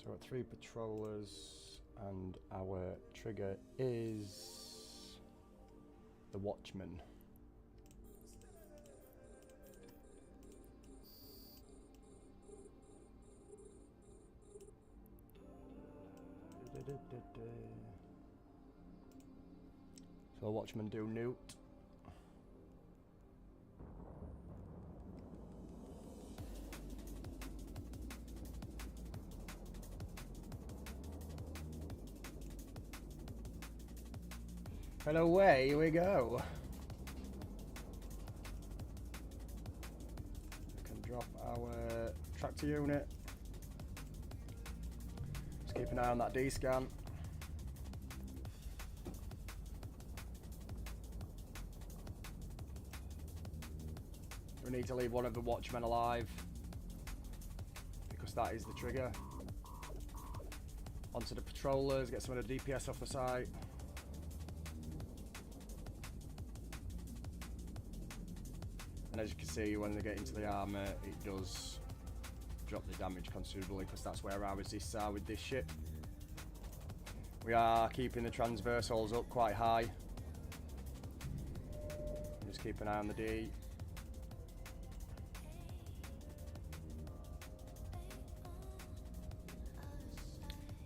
So we're at 3 patrollers, and our trigger is the Watchman. So Watchman do newt. And away we go. We can drop our tractor unit. Just keep an eye on that D-scan. We need to leave one of the watchmen alive, because that is the trigger. Onto the patrollers, get some of the DPS off the site. And as you can see, when they get into the armour, it does drop the damage considerably, because that's where our resists are with this ship. We are keeping the transversals up quite high. Just keep an eye on the D.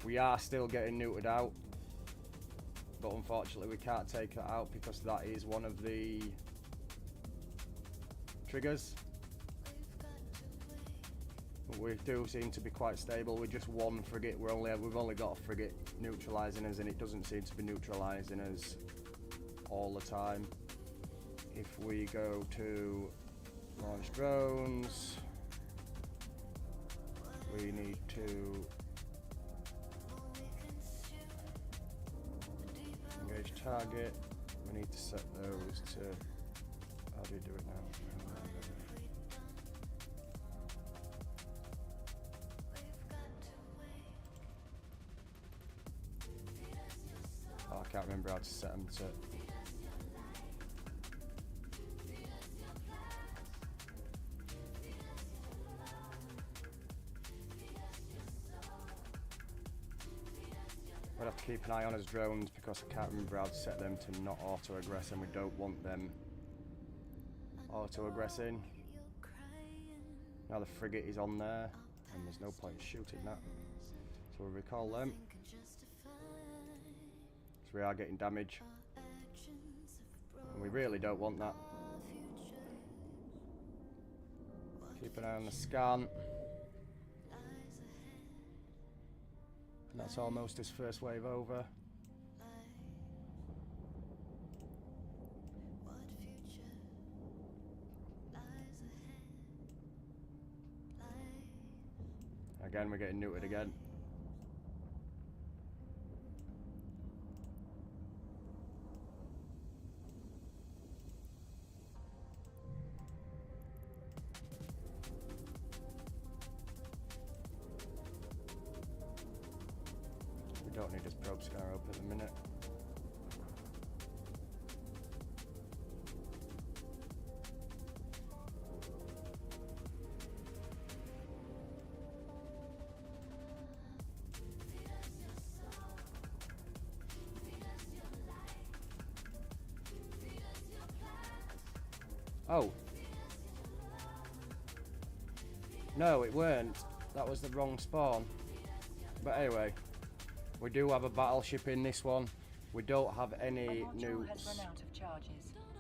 We are still getting neutered out, but unfortunately we can't take that out because that is one of the triggers. But we do seem to be quite stable. We're just one frigate. We've only got a frigate neutralising us, and it doesn't seem to be neutralising us all the time. If we go to launch drones, we need to engage target. We need to set those to, how do you do it now? Oh, I can't remember how to set them to. We'll have to keep an eye on his drones, because I can't remember how to set them to not auto-aggress, and we don't want them auto-aggressing. Now the frigate is on there, and there's no point shooting that. So we'll recall them. So we are getting damage, and we really don't want that. Keep an eye on the scan. And that's almost his first wave over. Again, we're getting neutered again. We don't need his probe scar up at the minute. Oh. No, it weren't. That was the wrong spawn. But anyway, we do have a battleship in this one. We don't have any nukes.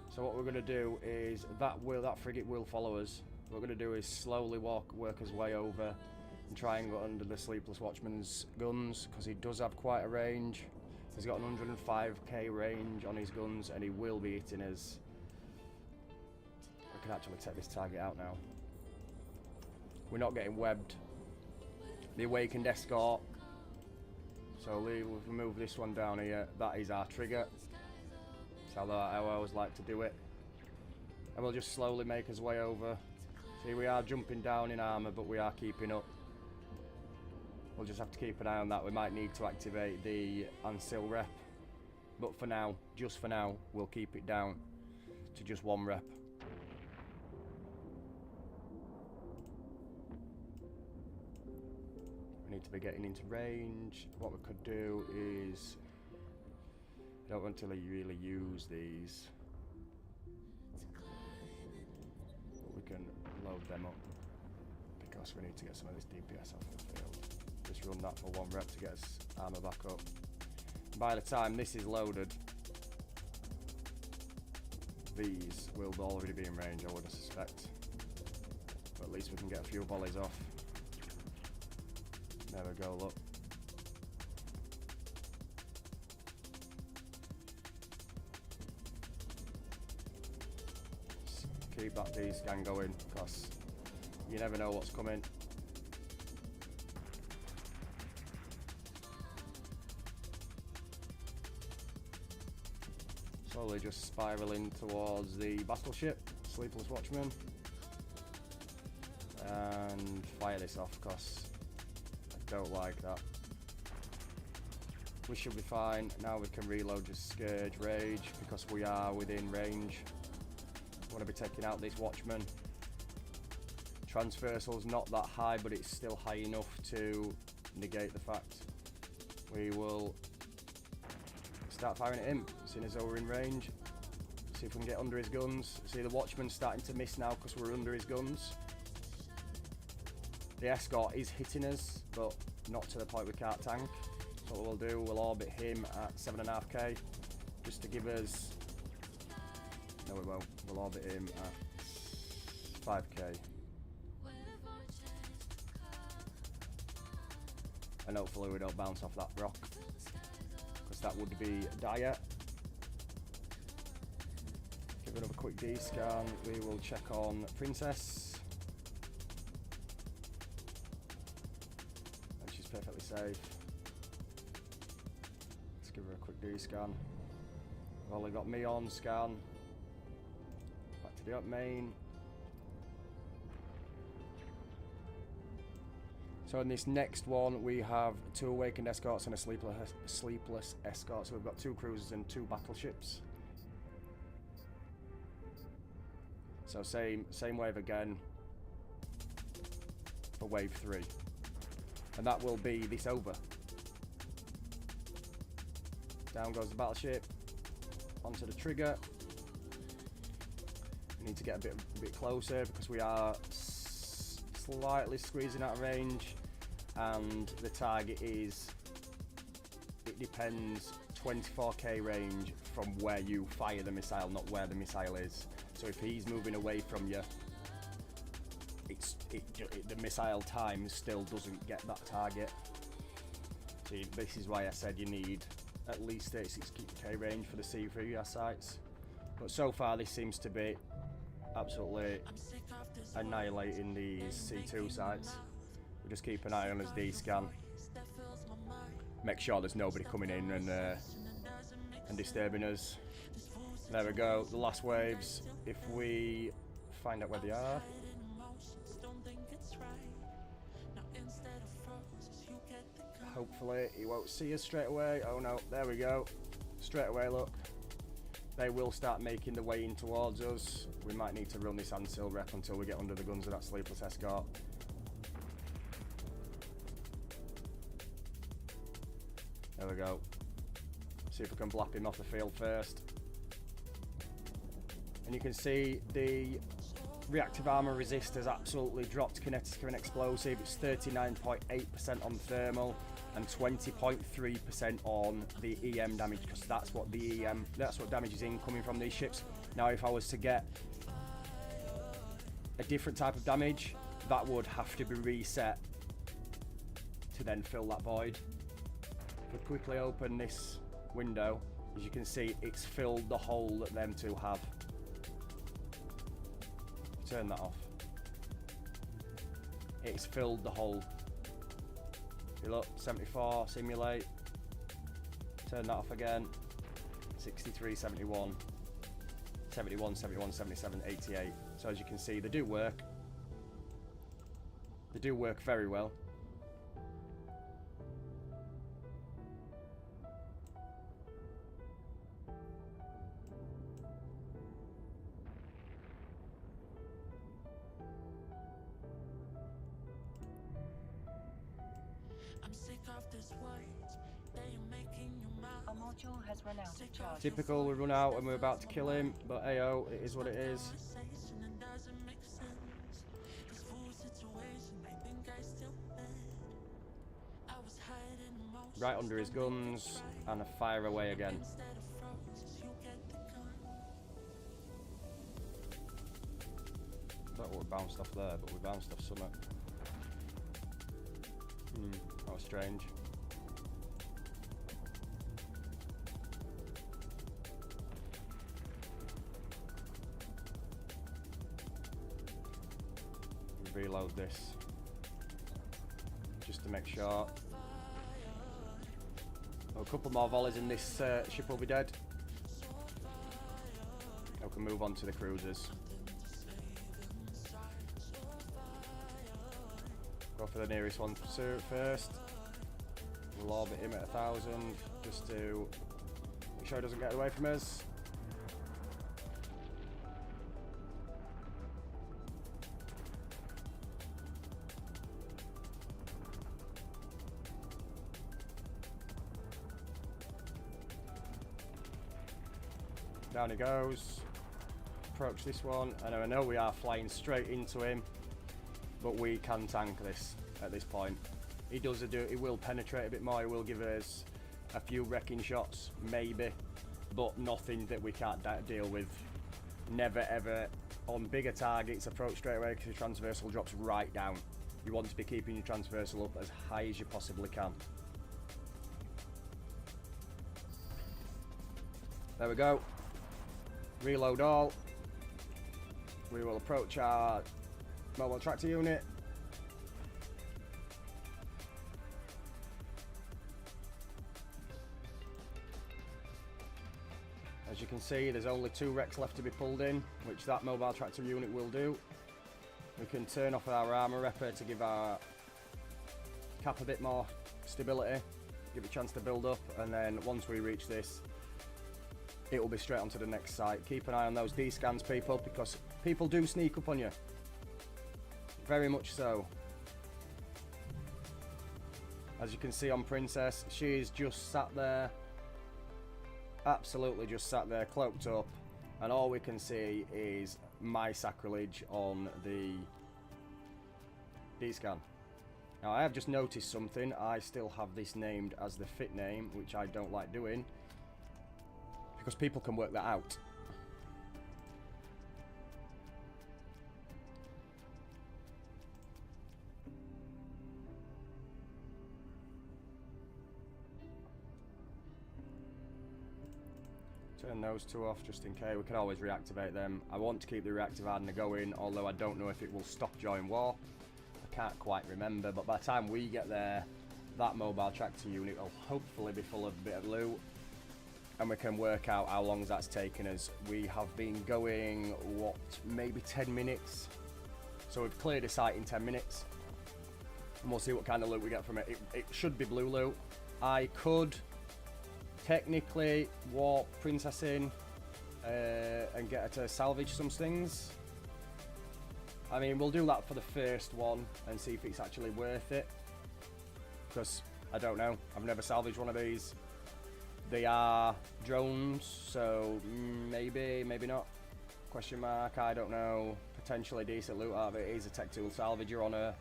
So what we're going to do is, that frigate will follow us. What we're going to do is slowly work his way over and try and go under the Sleepless Watchman's guns, because he does have quite a range. He's got an 105k range on his guns, and he will be hitting us. I can actually take this target out now. We're not getting webbed. The Awakened Escort. So we've move this one down here. That is our trigger. That's how I always like to do it. And we'll just slowly make his way over. See, we are jumping down in armour, but we are keeping up. We'll just have to keep an eye on that. We might need to activate the Ansil rep. But for now, just for now, we'll keep it down to just 1 rep. We need need to be getting into range. What we could do is, I don't want to really use these, but we can load them up because we need to get some of this DPS off the field. Just run that for 1 rep to get us armor back up. By the time this is loaded, these will already be in range, I would suspect. But at least we can get a few volleys off. There we go, look. Just keep that D-scan going, because you never know what's coming. Slowly just spiraling towards the battleship, Sleepless Watchman. And fire this off, because I don't like that. We should be fine. Now we can reload just Scourge Rage, because we are within range. I want to be taking out this Watchman. Transversal's not that high, but it's still high enough to negate the fact. We will start firing at him as soon as we're in range. See if we can get under his guns. See the Watchman starting to miss now because we're under his guns. The escort is hitting us, but not to the point we can't tank. So what we'll do, we'll orbit him at 7.5k, just to give us... No, we won't. We'll orbit him at 5k. And hopefully we don't bounce off that rock, because that would be dire. Give another quick D-scan. We will check on Princess. And she's perfectly safe. Let's give her a quick D-scan. We've only got me on scan. Back to the up main. So in this next one, we have 2 awakened escorts and a sleepless escort. So we've got 2 cruisers and 2 battleships. So same wave again for wave 3. And that will be this over. Down goes the battleship. Onto the trigger. We need to get a bit closer because we are slightly squeezing out of range. And the target is, it depends, 24k range from where you fire the missile, not where the missile is. So if he's moving away from you, the missile time still doesn't get that target. So this is why I said you need at least 36k range for the C3 sights. But so far this seems to be absolutely annihilating these C2 sights. We just keep an eye on his D-scan. Make sure there's nobody coming in and disturbing us. There we go, the last waves. If we find out where they are. Hopefully he won't see us straight away. Oh no, there we go. Straight away, look. They will start making the way in towards us. We might need to run this Ansil rep until we get under the guns of that sleepless escort. There we go. See if we can blap him off the field first. And you can see the reactive armor resist has absolutely dropped kinetic and explosive. It's 39.8% on thermal and 20.3% on the EM damage, because that's what damage is incoming from these ships. Now if I was to get a different type of damage, that would have to be reset to then fill that void. If we quickly open this window, as you can see, it's filled the hole that them two have. Turn that off. It's filled the hole. You look, 74, simulate. Turn that off again. 63, 71. 71, 71, 77, 88. So as you can see, they do work. They do work very well. A module has run out of charge. Typical, we run out and we're about to kill him, but ayo, it is what it is. Right under his guns, and a fire away again. I thought we bounced off there, but we bounced off something. That was strange. Reload this just to make sure. Oh, a couple more volleys and this ship will be dead. We can move on to the cruisers. Go for the nearest one first. We'll orbit him at 1,000 just to make sure he doesn't get away from us. Down he goes. Approach this one. And I know we are flying straight into him, but we can tank this at this point. He will penetrate a bit more. He will give us a few wrecking shots, maybe, but nothing that we can't deal with. Never ever on bigger targets approach straight away, because your transversal drops right down. You want to be keeping your transversal up as high as you possibly can. There we go. Reload all. We will approach our mobile tractor unit. As you can see, there's only 2 wrecks left to be pulled in, which that mobile tractor unit will do. We can turn off our armor repper to give our cap a bit more stability, give it a chance to build up, and then once we reach this, it will be straight onto the next site. Keep an eye on those D-scans, people, because people do sneak up on you. Very much so. As you can see on Princess, she's just sat there. Absolutely just sat there, cloaked up. And all we can see is my sacrilege on the D-scan. Now, I have just noticed something. I still have this named as the fit name, which I don't like doing, because people can work that out. Turn those 2 off just in case. We can always reactivate them. I want to keep the reactive hardener going, although I don't know if it will stop during warp. I can't quite remember, but by the time we get there, that mobile tractor unit will hopefully be full of a bit of loot, and we can work out how long that's taken us. We have been going, what, maybe 10 minutes? So we've cleared a site in 10 minutes, and we'll see what kind of loot we get from it. It should be blue loot. I could technically warp Princess in and get her to salvage some things. I mean, we'll do that for the first one and see if it's actually worth it, because I don't know, I've never salvaged one of these. They are drones, so maybe, maybe not. Question mark, I don't know. Potentially decent loot out of it. It is a tech tool salvager on a,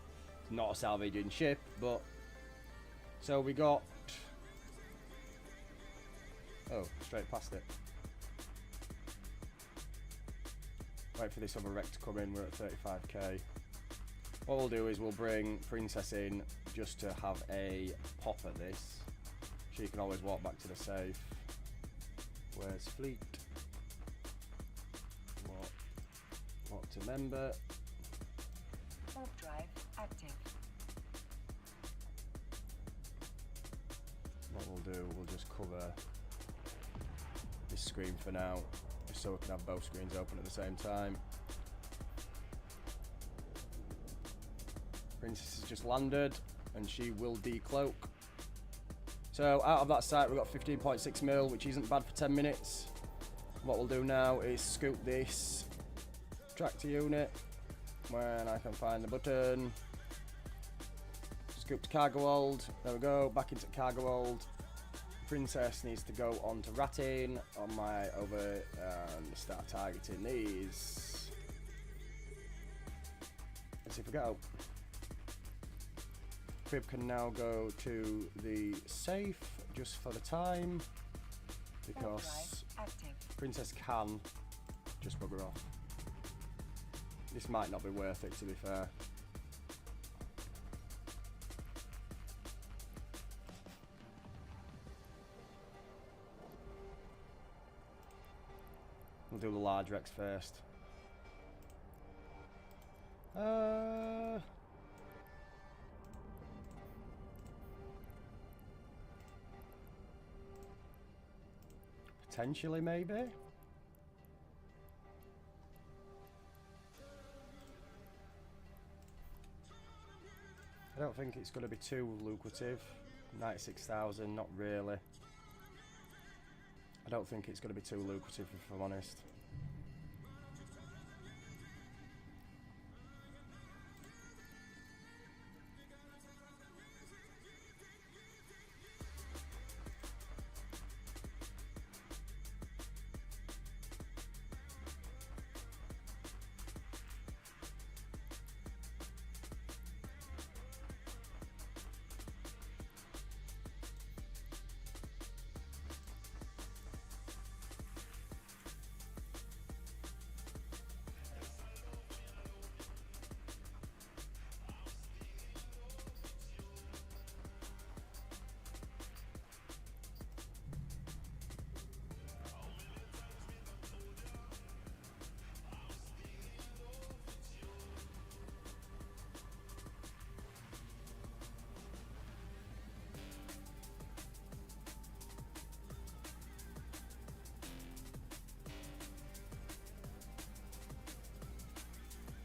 not a salvaging ship, but. So we got. Oh, straight past it. Wait for this other wreck to come in, we're at 35k. What we'll do is we'll bring Princess in just to have a pop at this. She can always walk back to the safe. Where's Fleet? What to member? Warp drive active. What we'll do, we'll just cover this screen for now, just so we can have both screens open at the same time. Princess has just landed, and she will decloak. So out of that site, we've got 15.6 mil, which isn't bad for 10 minutes. What we'll do now is scoop this tractor unit when I can find the button. Scoop to cargo hold. There we go. Back into cargo hold. Princess needs to go on to Ratin on my over and start targeting these. Let's see if we go. Crib can now go to the safe just for the time because Princess can just bugger off. This might not be worth it, to be fair. We'll do the large Rex first. Potentially, maybe. I don't think it's going to be too lucrative. 96,000, not really. I don't think it's going to be too lucrative, if I'm honest.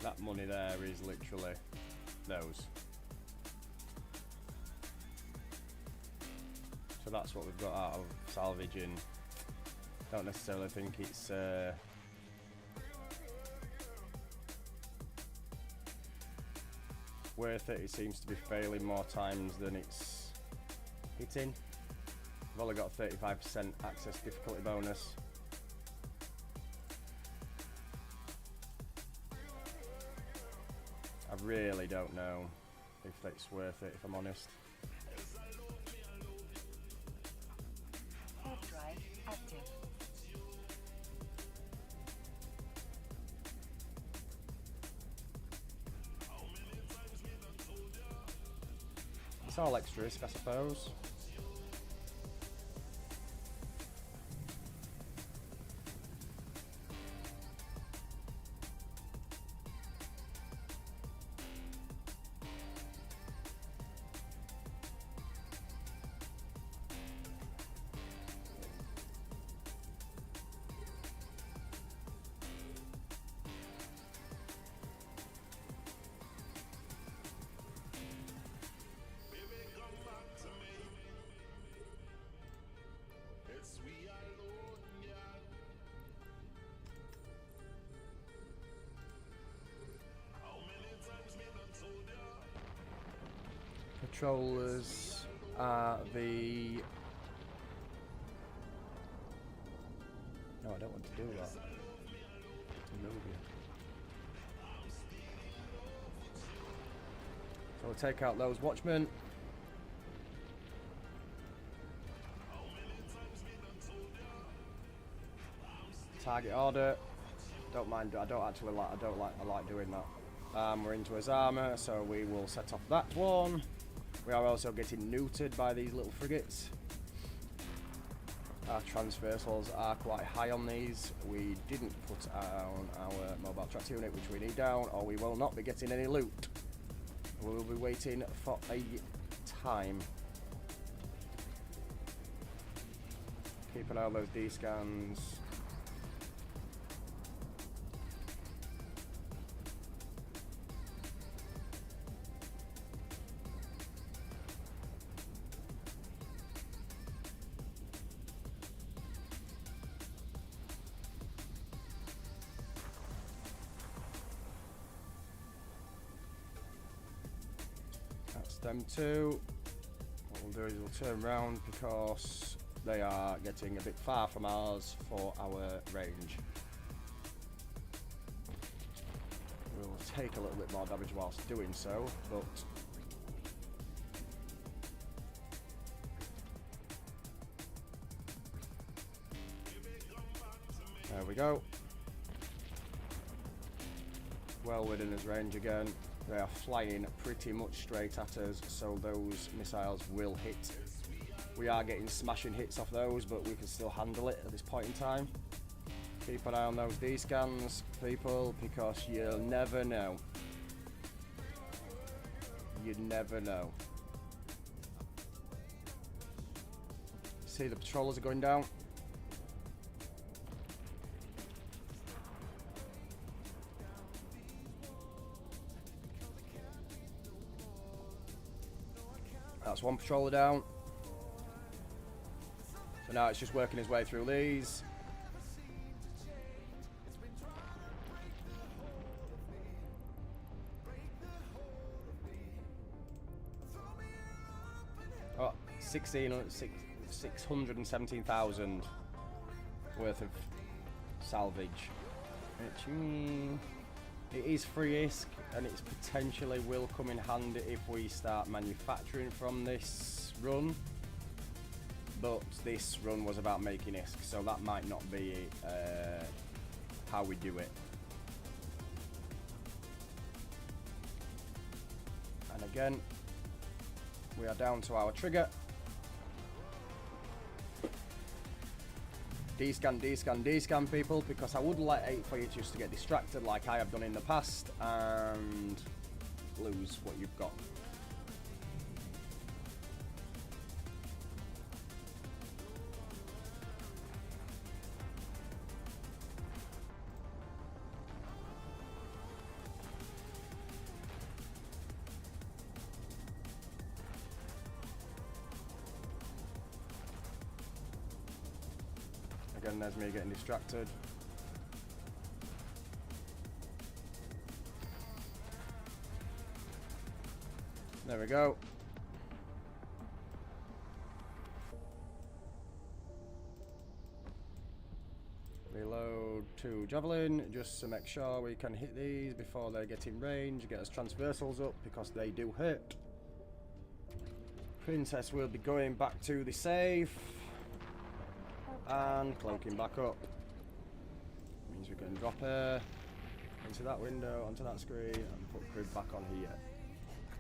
That money there is literally those. So that's what we've got out of salvaging. Don't necessarily think it's worth it. It seems to be failing more times than it's hitting. I've only got a 35% access difficulty bonus. I really don't know if it's worth it, if I'm honest. Warp drive active. It's all extra risk, I suppose. Controllers are the... No, I don't want to do that. Remove it. So we'll take out those watchmen. Target order. Don't mind. I like doing that. We're into his armor, so we will set off that one. We are also getting neutered by these little frigates. Our transversals are quite high on these. We didn't put on our mobile track unit, which we need down, or we will not be getting any loot. We will be waiting for a time. Keep an eye on those D-scans. Them two. What we'll do is we'll turn around because they are getting a bit far from ours for our range. We'll take a little bit more damage whilst doing so, but there we go. Well within his range again. They are flying pretty much straight at us, so those missiles will hit. We are getting smashing hits off those, but we can still handle it at this point in time. Keep an eye on those D-scans, people, because you'll never know. You never know. See, the patrollers are going down. That's one patroller down. So now it's just working his way through these. Oh, 617,000 worth of salvage. It is free-isk, and it potentially will come in handy if we start manufacturing from this run. But this run was about making ISK, so that might not be how we do it. And again, we are down to our trigger. D-scan, D-scan, D-scan, people, because I would like for you just to get distracted like I have done in the past and lose what you've got. Again, there's me getting distracted. There we go. Reload to Javelin, just to make sure we can hit these before they get in range. Get us transversals up, because they do hurt. Princess will be going back to the safe. And cloaking back up. Means we can drop her into that window, onto that screen, and put grid back on here.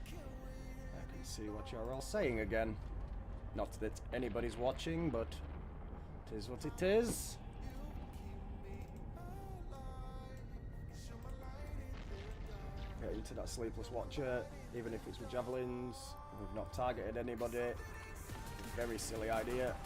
I can see what you're all saying again. Not that anybody's watching, but it is what it is. Get into that sleepless watcher, even if it's with javelins. We've not targeted anybody. Very silly idea.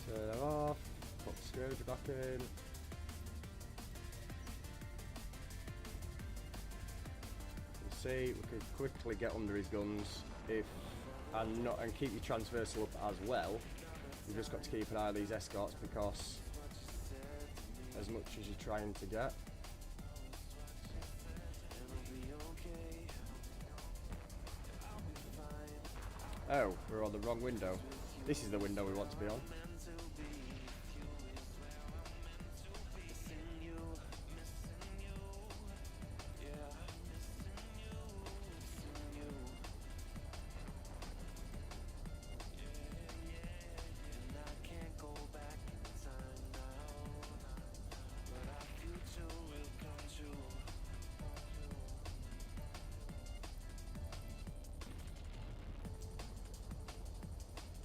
Turn them off, put the scourge back in. We'll see, we could quickly get under his guns if and keep your transversal up as well. You've just got to keep an eye on these escorts, because as much as you're trying to get, oh, we're on the wrong window. This is the window we want to be on.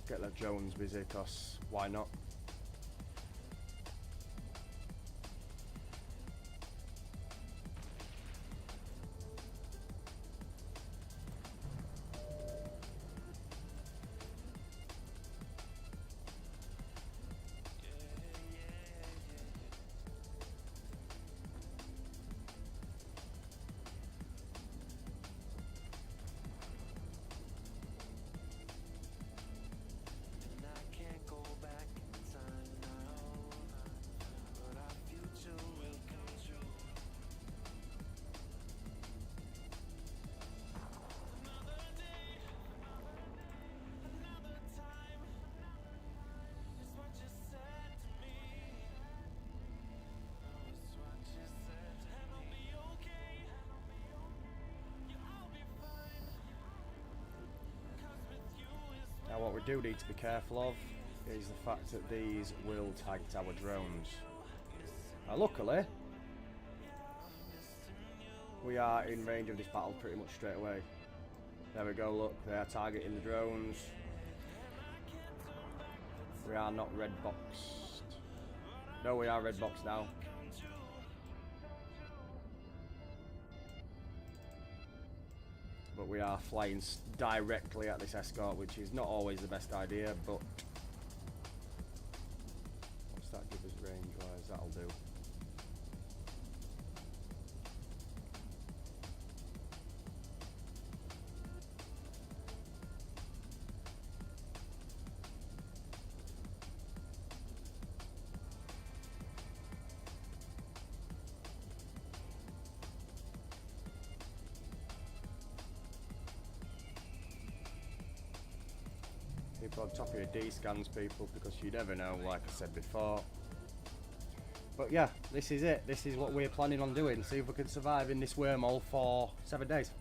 Get that Jones busy, cause why not? we do need to be careful of is the fact that these will tag our drones. Now luckily, we are in range of this battle pretty much straight away. There we go, look, they are targeting the drones. We are not red boxed. No, we are red boxed now. But we are flying directly at this escort, which is not always the best idea, but what's that give us range-wise? That'll do. Keep on top of your D-scans, people, because you never know, like I said before. But yeah, this is it. This is what we're planning on doing. See if we can survive in this wormhole for 7 days.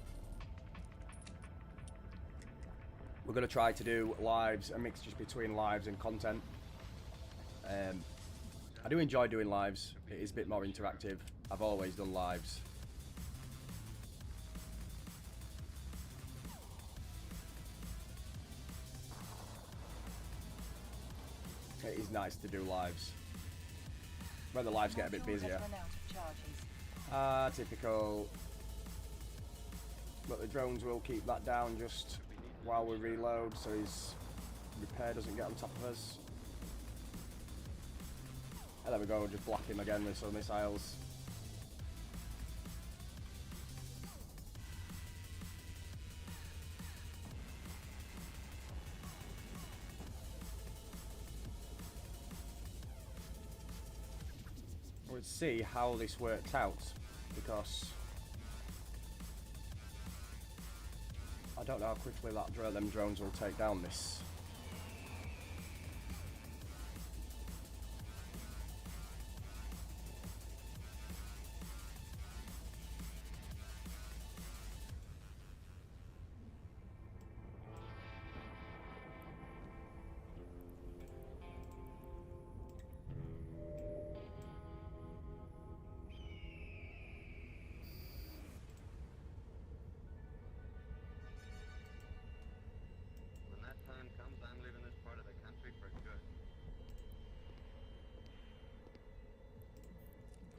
We're going to try to do lives, a mixture between lives and content. I do enjoy doing lives. It is a bit more interactive. I've always done lives. It is nice to do lives. When the lives get a bit busier. Typical. But the drones will keep that down just while we reload, so his repair doesn't get on top of us. And there we go, just block him again with some missiles. We'll see how this works out, because I don't know how quickly them drones will take down this.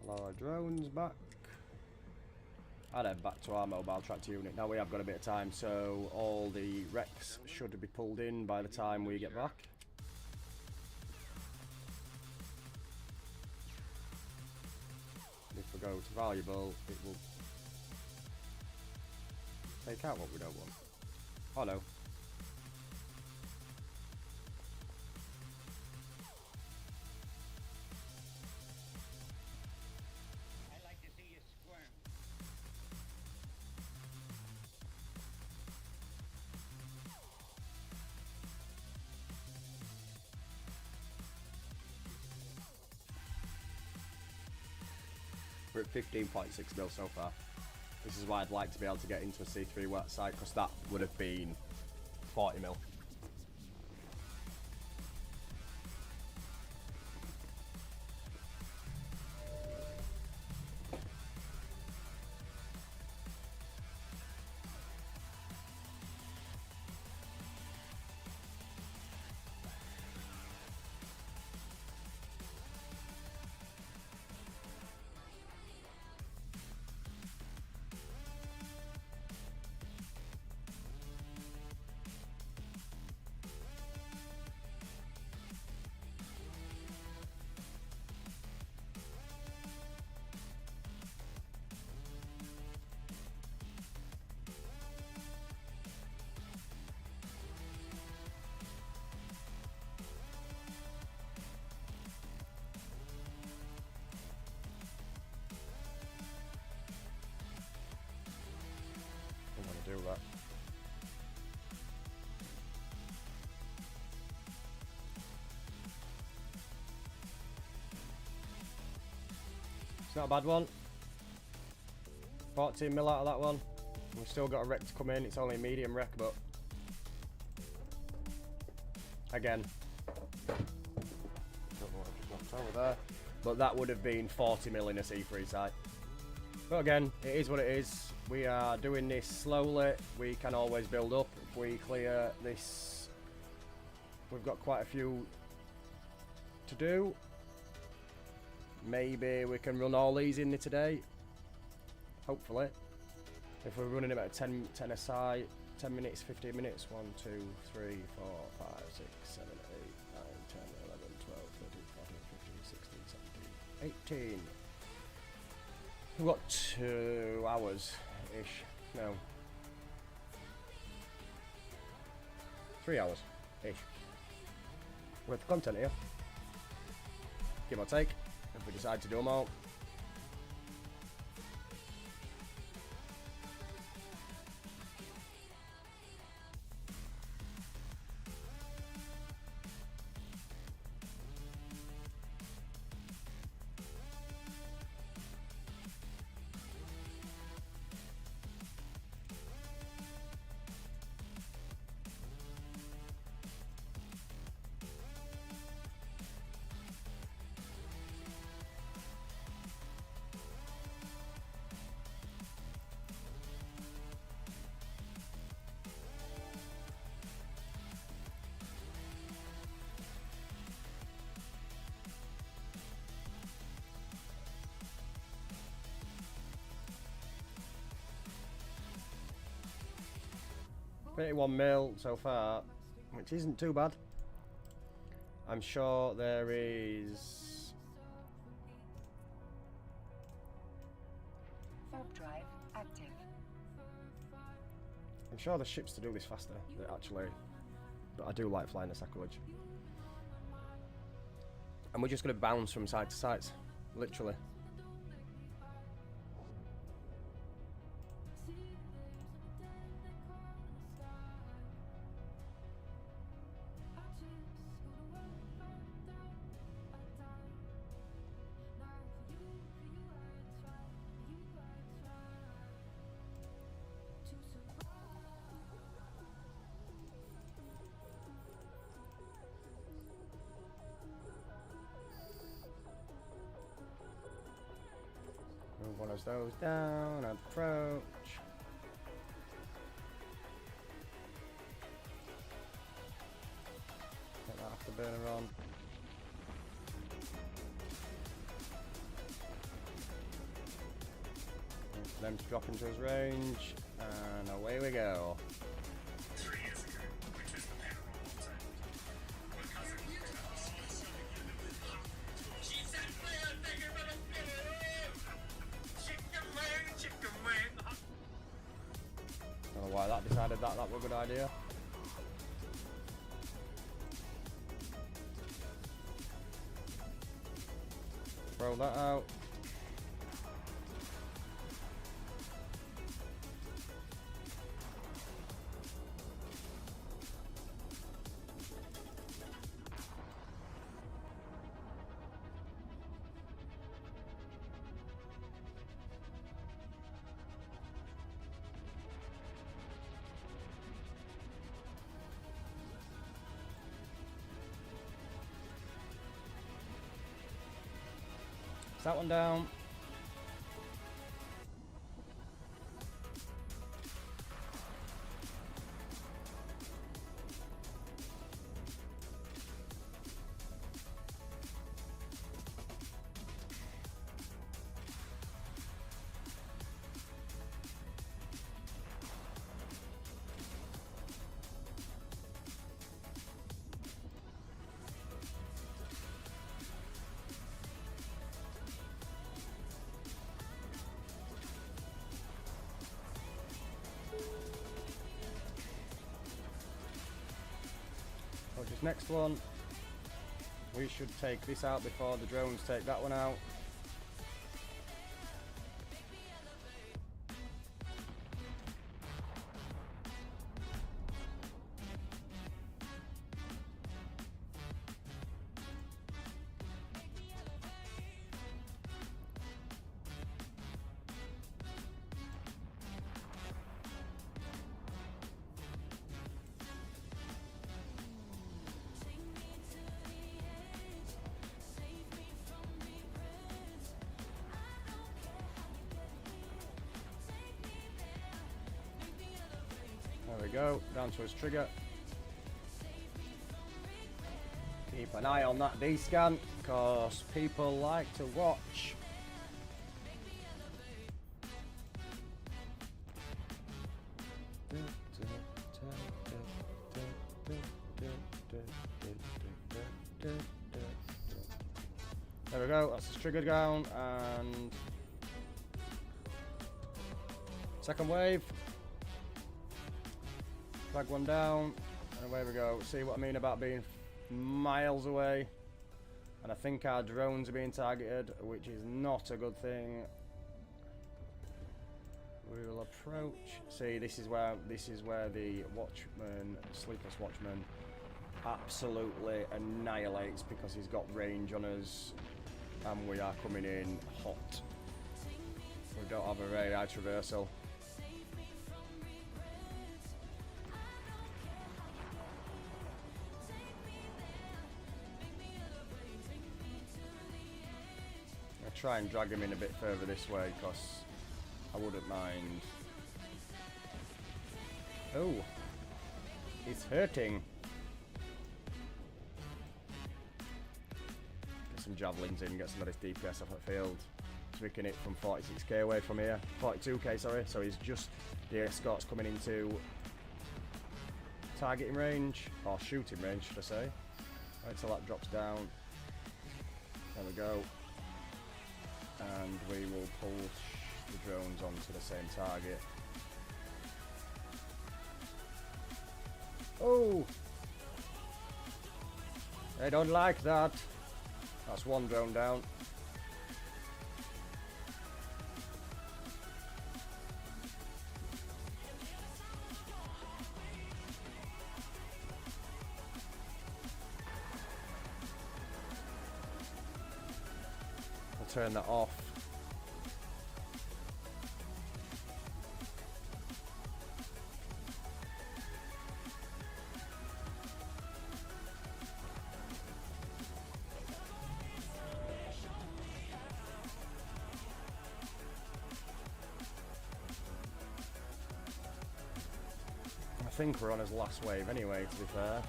Our drones back. And then back to our mobile tractor unit. Now we have got a bit of time, so all the wrecks should be pulled in by the time we get back. If we go to valuable, it will take out what we don't want. Oh no. We're at 15.6 mil so far. This is why I'd like to be able to get into a C3 wet site, because that would have been 40 mil. Do that. It's not a bad one. 14 mil out of that one. We've still got a wreck to come in. It's only a medium wreck, but Again, don't know what I just knocked over there, but that would have been 40 mil in a C3 site. But again, it is what it is. We are doing this slowly. We can always build up if we clear this. We've got quite a few to do. Maybe we can run all these in today. Hopefully. If we're running about 10 a side, 10 minutes, 15 minutes. 1, 2, 3, 4, 5, 6, 7, 8, 9, 10, 11, 12, 13, 14, 15, 16, 17, 18. We've got 2 hours-ish. No. 3 hours-ish. With content here. Give or take. If we decide to do them all. $31 mil so far, which isn't too bad. I'm sure there is. Warp drive active. I'm sure there's ships to do this faster, actually. But I do like flying the sacrilege. And we're just going to bounce from side to side, literally. Move one of those down, approach. Get that afterburner on. Wait for them to drop into his range, and away we go. 3 years ago, which was the payroll time. My cousin she said, chicken wing. Don't know why that decided that was a good idea. Throw that out. That one down. This next one, we should take this out before the drones take that one out. There we go, down to his trigger. Keep an eye on that D-scan, because people like to watch. There we go, that's his trigger down, and second wave. Flag one down, and away we go. See what I mean about being miles away? And I think our drones are being targeted, which is not a good thing. We will approach. See, this is where the watchman, sleepless watchman, absolutely annihilates because he's got range on us, and we are coming in hot. We don't have a very high traversal. I'll try and drag him in a bit further this way because I wouldn't mind. Oh, it's hurting. Get some javelins in, get some of this DPS off the field. So we can hit from 46k away from here. 42k, sorry. So he's just, the escort's coming into targeting range, or shooting range, should I say. Right, till that drops down. There we go. And we will pull the drones onto the same target. Oh! They don't like that. That's one drone down. I'll turn that off. I think we're on his last wave anyway, to be fair.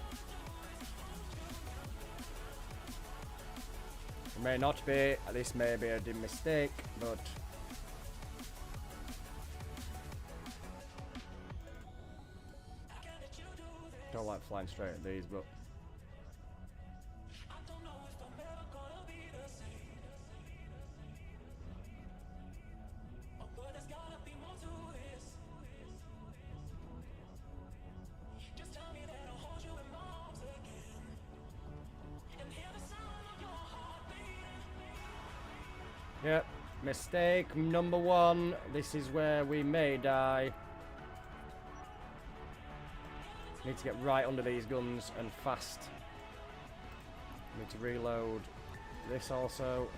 It may not be, this may be a mistake, but don't like flying straight at these, but yep, mistake number one. This is where we may die. Need to get right under these guns and fast. Need to reload this also,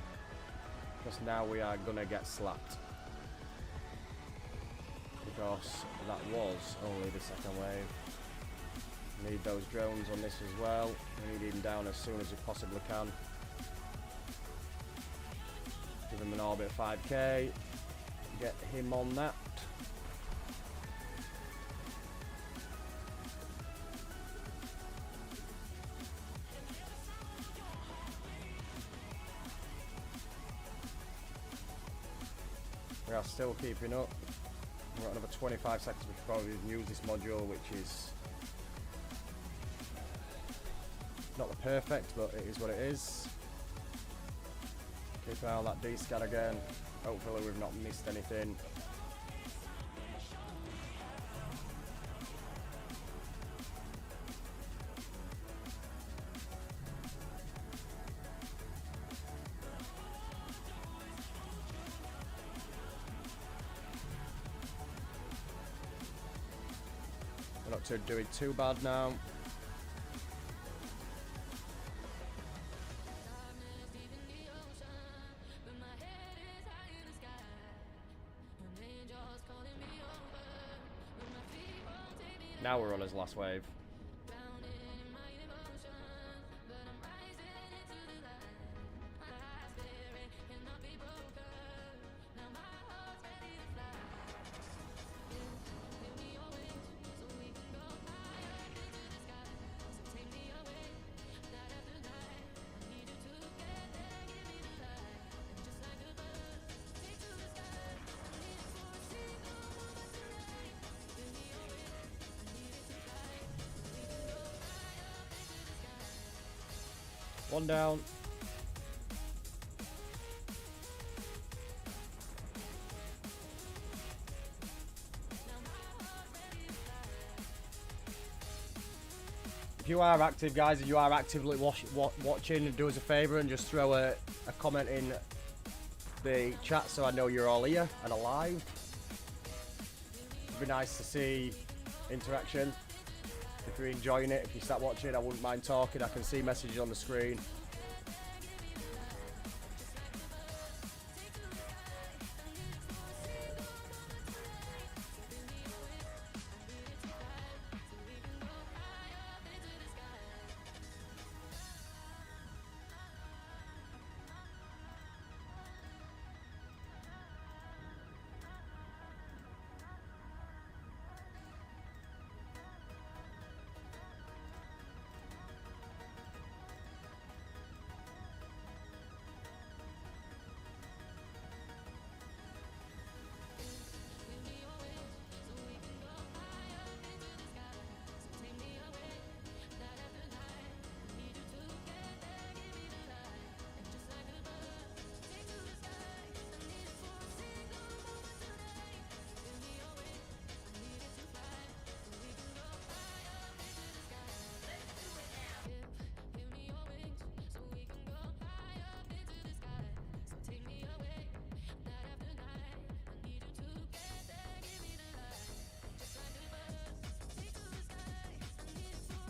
because now we are gonna get slapped. Because that was only the second wave. Need those drones on this as well. We need him down as soon as we possibly can. Give him an orbit 5k, get him on that. We are still keeping up. We've got another 25 seconds before we use this module, which is not the perfect, but it is what it is. Keep an eye on that D-scan again. Hopefully we've not missed anything. We're not doing too bad now. Now we're on his last wave. One down. If you are active, guys, if you are actively watching, do us a favour and just throw a comment in the chat so I know you're all here and alive. It'd be nice to see interaction. If you're enjoying it, if you start watching, I wouldn't mind talking. I can see messages on the screen.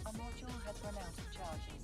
Our module has run out of charges.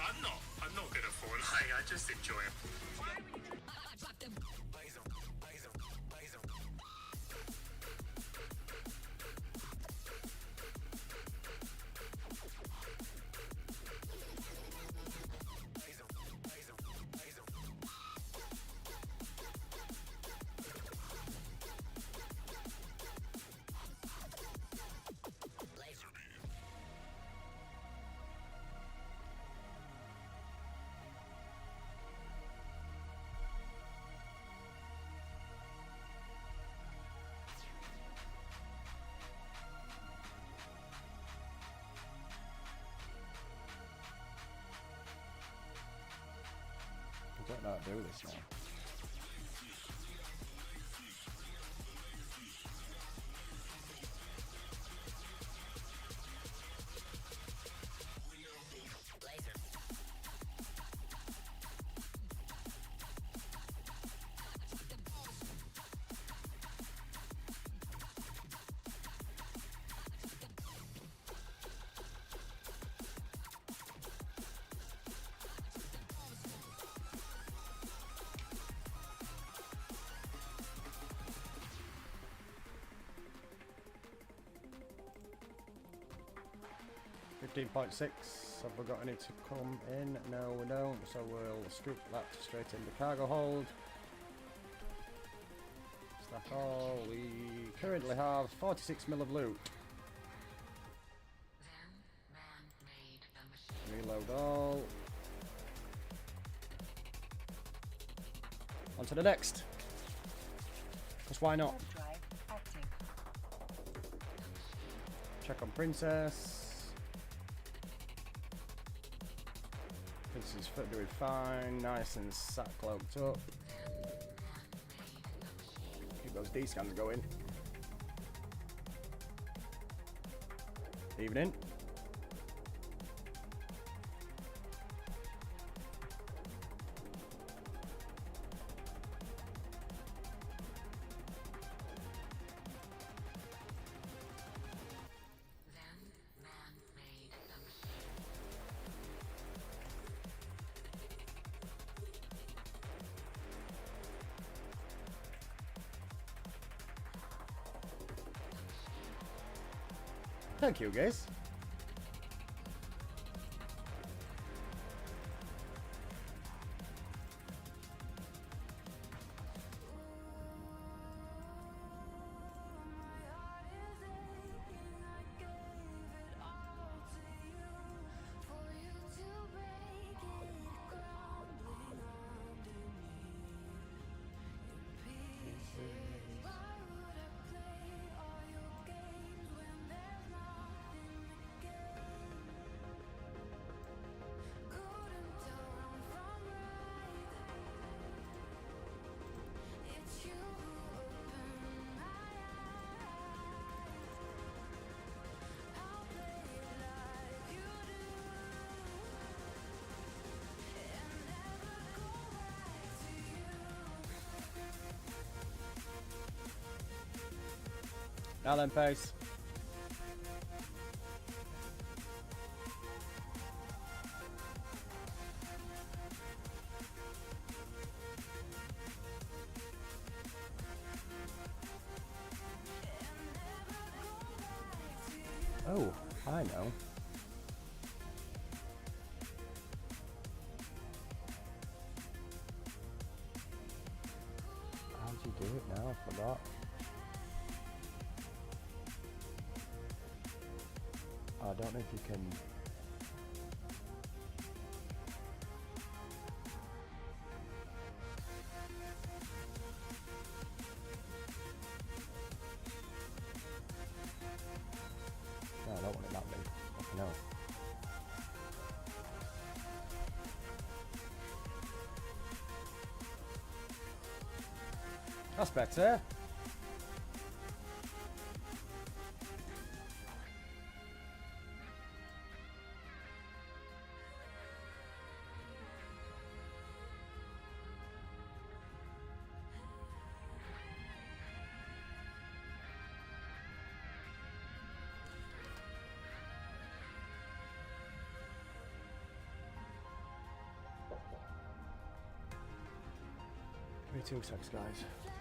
I'm not good at Fortnite. I just enjoy it. I don't know how to do this now. .6. Have we got any to come in? No, we don't. So we'll scoop that straight into cargo hold. Stack all. We currently have 46 mil of loot. Reload all. On to the next. Because why not? Warp drive active. Check on Princess. Princess is doing fine. Nice and sat cloaked up. Keep those D scans going. Evening. Thank you, guys. Now then, Pace. Oh, I know. How'd you do it now? I forgot. I don't know if you can. No, I don't want it that big. Fucking hell. That's better. Give me 2 seconds, guys.